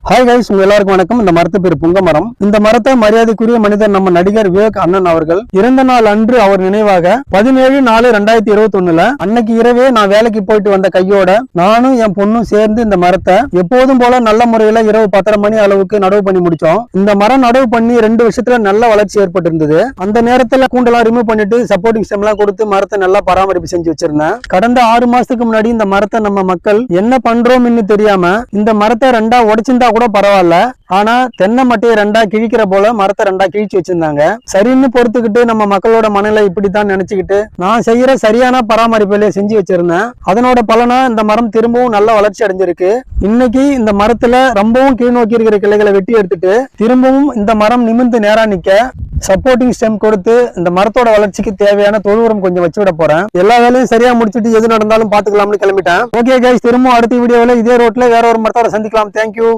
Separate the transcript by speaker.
Speaker 1: Hi guys, உங்க எல்லாருக்கும் வணக்கம். இந்த மரத்து பேர் புங்க மரம். இந்த மரத்தை மரியாதைக்குரிய மனிதர் நம்ம நடிகர் விவேக் அண்ணன் அவர்கள் இறந்த நாள் அன்று அவர் நினைவாக 17/4/2021 அன்னைக்கு இரவே நான் வேலைக்கு போயிட்டு வந்த கையோட நானும் என் பொண்ணும் சேர்ந்து இந்த மரத்தை எப்போதும் போல நல்ல முறையில இரவு 10:30 மணி அளவுக்கு நடவு பண்ணி முடிச்சோம். இந்த மரம் நடவு பண்ணி 2 வருஷத்துல நல்ல வளர்ச்சி ஏற்பட்டு இருந்தது. அந்த நேரத்துல கூண்டெல்லாம் ரிமூவ் பண்ணிட்டு சப்போர்ட்டிங் ஸ்டெம் எல்லாம் கொடுத்து மரத்தை நல்லா பராமரிப்பு செஞ்சு வச்சிருந்தேன். கடந்த 6 மாசத்துக்கு முன்னாடி இந்த மரத்தை நம்ம மக்கள் என்ன பண்றோம்னு தெரியாம இந்த மரத்தை 2 உடைச்சிருந்தா கூட பரவாயில்ல, ஆனா தென்னை மட்டையை 2 கிழிக்கிற போல மரத்தை 2 கிழிச்சு வச்சிருந்தாங்க. சரின்னு பொறுத்துக்கிட்டு நம்ம மக்களோட மனநிலை இப்படித்தான் நினைச்சுக்கிட்டு நான் செய்யற சரியான பராமரிப்பிலே செஞ்சு வச்சிருந்தேன். அதனோட பலனா இந்த மரம் திரும்பவும் நல்ல வளர்ச்சி அடைஞ்சிருக்கு. இன்னைக்கு இந்த மரத்துல ரொம்பவும் கீழ் நோக்கி இருக்கிற கிளைகளை வெட்டி எடுத்துட்டு திரும்பவும் இந்த மரம் நிமிர்ந்து நேரா நிக்க சப்போர்ட்டிங் ஸ்டெம் கொடுத்து இந்த மரத்தோட வளர்ச்சிக்கு தேவையான தொழு உரம் கொஞ்சம் வச்சு விட போறேன். எல்லா வேலையும் சரியா முடிச்சுட்டு எது நடந்தாலும் பாத்துக்கலாம்னு கிளம்பிட்டேன். ஓகே கைஸ், திரும்பவும் அடுத்த வீடியோவில் இதே ரோட்ல வேற ஒரு மரத்தோட சந்திக்கலாம். தேங்க்யூ.